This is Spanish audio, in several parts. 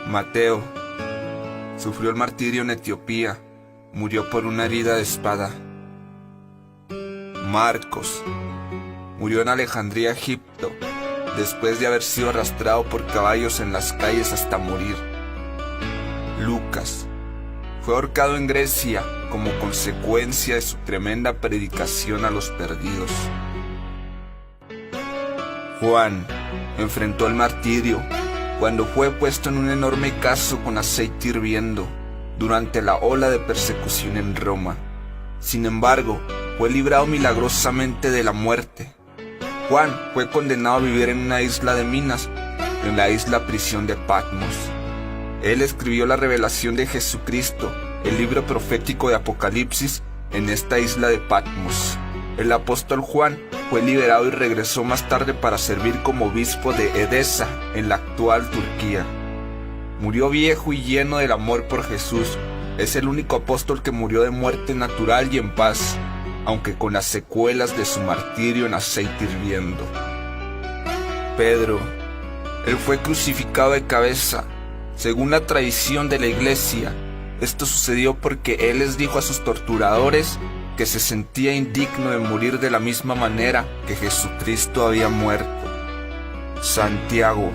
Mateo sufrió el martirio en Etiopía, murió por una herida de espada. Marcos murió en Alejandría, Egipto, después de haber sido arrastrado por caballos en las calles hasta morir. Lucas fue ahorcado en Grecia como consecuencia de su tremenda predicación a los perdidos. Juan enfrentó el martirio cuando fue puesto en un enorme cazo con aceite hirviendo durante la ola de persecución en Roma. Sin embargo, fue librado milagrosamente de la muerte. Juan fue condenado a vivir en una isla de minas, en la isla prisión de Patmos. Él escribió la revelación de Jesucristo, el libro profético de Apocalipsis, en esta isla de Patmos. El apóstol Juan fue liberado y regresó más tarde para servir como obispo de Edesa, en la actual Turquía. Murió viejo y lleno del amor por Jesús. Es el único apóstol que murió de muerte natural y en paz, aunque con las secuelas de su martirio en aceite hirviendo. Pedro, él fue crucificado de cabeza. Según la tradición de la iglesia, esto sucedió porque él les dijo a sus torturadores que se sentía indigno de morir de la misma manera que Jesucristo había muerto. Santiago,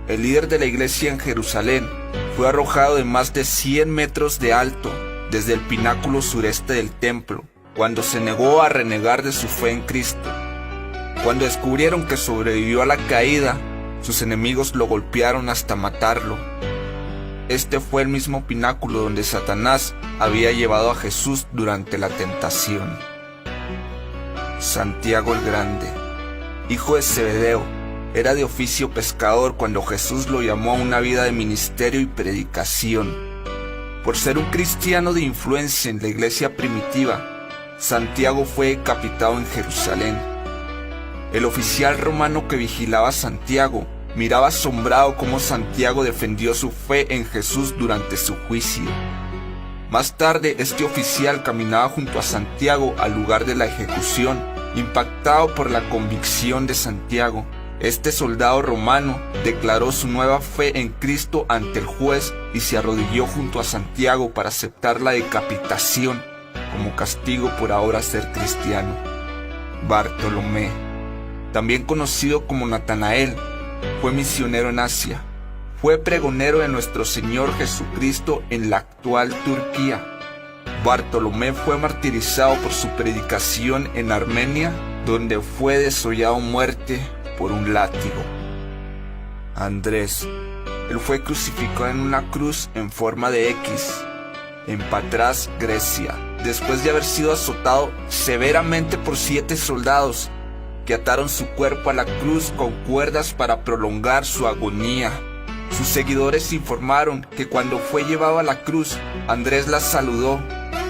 el líder de la iglesia en Jerusalén, fue arrojado de más de 100 metros de alto desde el pináculo sureste del templo, cuando se negó a renegar de su fe en Cristo. Cuando descubrieron que sobrevivió a la caída, sus enemigos lo golpearon hasta matarlo. Este fue el mismo pináculo donde Satanás había llevado a Jesús durante la tentación. Santiago el Grande, hijo de Zebedeo, era de oficio pescador cuando Jesús lo llamó a una vida de ministerio y predicación. Por ser un cristiano de influencia en la iglesia primitiva, Santiago fue decapitado en Jerusalén. El oficial romano que vigilaba a Santiago miraba asombrado cómo Santiago defendió su fe en Jesús durante su juicio. Más tarde, este oficial caminaba junto a Santiago al lugar de la ejecución, impactado por la convicción de Santiago. Este soldado romano declaró su nueva fe en Cristo ante el juez y se arrodilló junto a Santiago para aceptar la decapitación como castigo por ahora ser cristiano. Bartolomé, también conocido como Natanael, fue misionero en Asia. Fue pregonero de nuestro Señor Jesucristo en la actual Turquía. Bartolomé fue martirizado por su predicación en Armenia, donde fue desollado a muerte por un látigo. Andrés, él fue crucificado en una cruz en forma de X, en Patras, Grecia, después de haber sido azotado severamente por 7 soldados, que ataron su cuerpo a la cruz con cuerdas para prolongar su agonía. Sus seguidores informaron que cuando fue llevado a la cruz, Andrés las saludó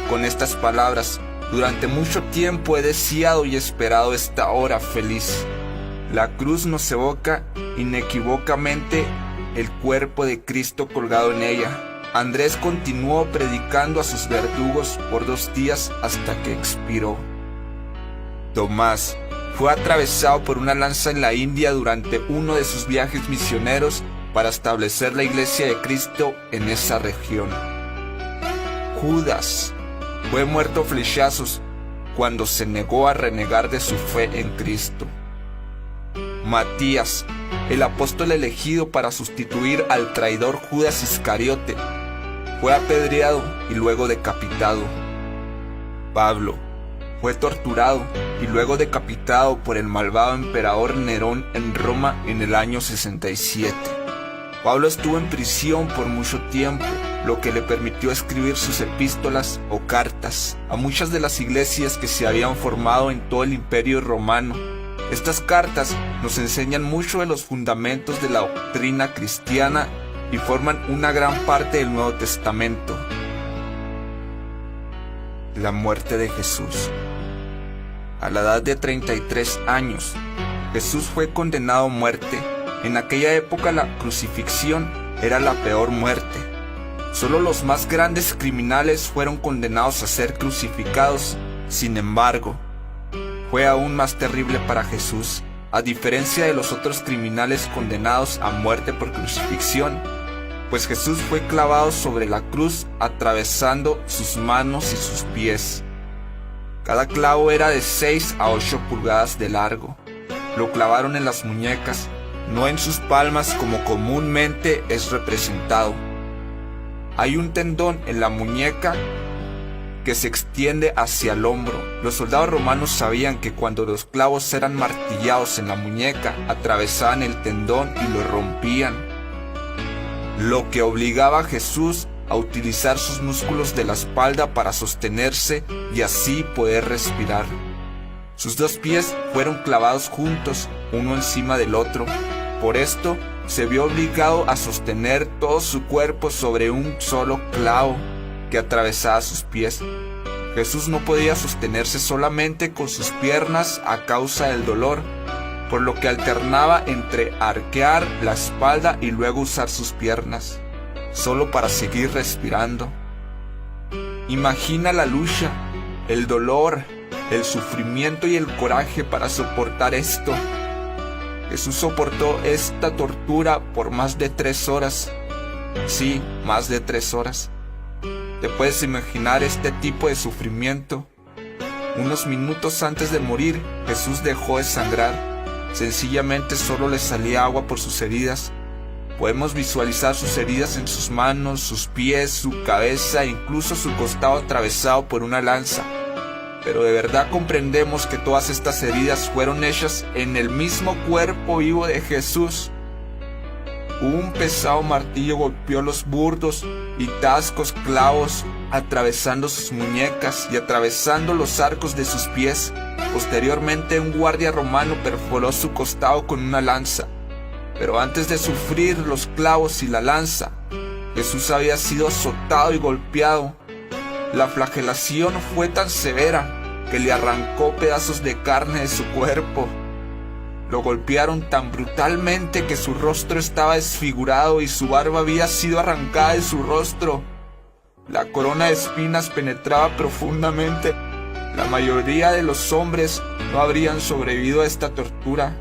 con estas palabras: durante mucho tiempo he deseado y esperado esta hora feliz. La cruz nos evoca inequívocamente el cuerpo de Cristo colgado en ella. Andrés continuó predicando a sus verdugos por 2 días hasta que expiró. Tomás fue atravesado por una lanza en la India durante uno de sus viajes misioneros para establecer la iglesia de Cristo en esa región. Judas fue muerto a flechazos cuando se negó a renegar de su fe en Cristo. Matías, el apóstol elegido para sustituir al traidor Judas Iscariote, fue apedreado y luego decapitado. Pablo fue torturado y luego decapitado por el malvado emperador Nerón en Roma en el año 67. Pablo estuvo en prisión por mucho tiempo, lo que le permitió escribir sus epístolas o cartas a muchas de las iglesias que se habían formado en todo el Imperio Romano. Estas cartas nos enseñan mucho de los fundamentos de la doctrina cristiana y forman una gran parte del Nuevo Testamento. La muerte de Jesús. A la edad de 33 años, Jesús fue condenado a muerte. En aquella época la crucifixión era la peor muerte. Solo los más grandes criminales fueron condenados a ser crucificados. Sin embargo, fue aún más terrible para Jesús. A diferencia de los otros criminales condenados a muerte por crucifixión, pues Jesús fue clavado sobre la cruz, atravesando sus manos y sus pies. Cada clavo era de 6 a 8 pulgadas de largo. Lo clavaron en las muñecas, no en sus palmas como comúnmente es representado. Hay un tendón en la muñeca que se extiende hacia el hombro. Los soldados romanos sabían que cuando los clavos eran martillados en la muñeca, atravesaban el tendón y lo rompían, lo que obligaba a Jesús a utilizar sus músculos de la espalda para sostenerse y así poder respirar. Sus 2 pies fueron clavados juntos, uno encima del otro. Por esto, se vio obligado a sostener todo su cuerpo sobre un solo clavo que atravesaba sus pies. Jesús no podía sostenerse solamente con sus piernas a causa del dolor, por lo que alternaba entre arquear la espalda y luego usar sus piernas, solo para seguir respirando. Imagina la lucha, el dolor, el sufrimiento y el coraje para soportar esto. Jesús soportó esta tortura por más de 3 horas. Sí, más de 3 horas. ¿Te puedes imaginar este tipo de sufrimiento? Unos minutos antes de morir, Jesús dejó de sangrar. Sencillamente solo le salía agua por sus heridas. Podemos visualizar sus heridas en sus manos, sus pies, su cabeza e incluso su costado atravesado por una lanza. Pero de verdad comprendemos que todas estas heridas fueron hechas en el mismo cuerpo vivo de Jesús. Un pesado martillo golpeó los burdos y tascos clavos, atravesando sus muñecas y atravesando los arcos de sus pies. Posteriormente, un guardia romano perforó su costado con una lanza. Pero antes de sufrir los clavos y la lanza, Jesús había sido azotado y golpeado. La flagelación fue tan severa que le arrancó pedazos de carne de su cuerpo. Lo golpearon tan brutalmente que su rostro estaba desfigurado y su barba había sido arrancada de su rostro. La corona de espinas penetraba profundamente. La mayoría de los hombres no habrían sobrevivido a esta tortura.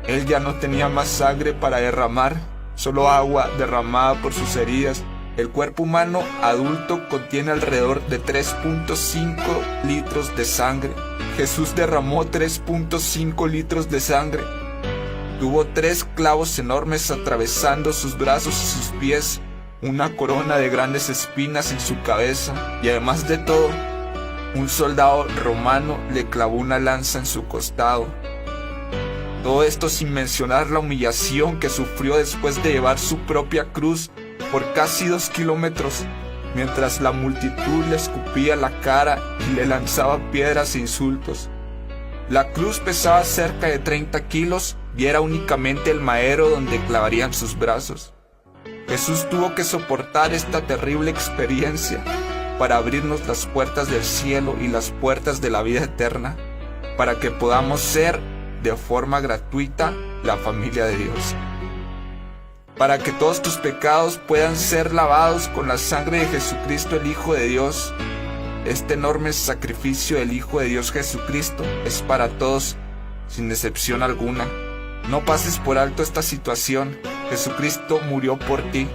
Él ya no tenía más sangre para derramar, solo agua derramada por sus heridas. El cuerpo humano adulto contiene alrededor de 3.5 litros de sangre. Jesús derramó 3.5 litros de sangre. Tuvo 3 clavos enormes atravesando sus brazos y sus pies, una corona de grandes espinas en su cabeza y además de todo, un soldado romano le clavó una lanza en su costado. Todo esto sin mencionar la humillación que sufrió después de llevar su propia cruz por casi 2 kilómetros, mientras la multitud le escupía la cara y le lanzaba piedras e insultos. La cruz pesaba cerca de 30 kilos y era únicamente el madero donde clavarían sus brazos. Jesús tuvo que soportar esta terrible experiencia para abrirnos las puertas del cielo y las puertas de la vida eterna, para que podamos ser de forma gratuita la familia de Dios. Para que todos tus pecados puedan ser lavados con la sangre de Jesucristo, el Hijo de Dios. Este enorme sacrificio del Hijo de Dios Jesucristo es para todos, sin excepción alguna. No pases por alto esta situación. Jesucristo murió por ti.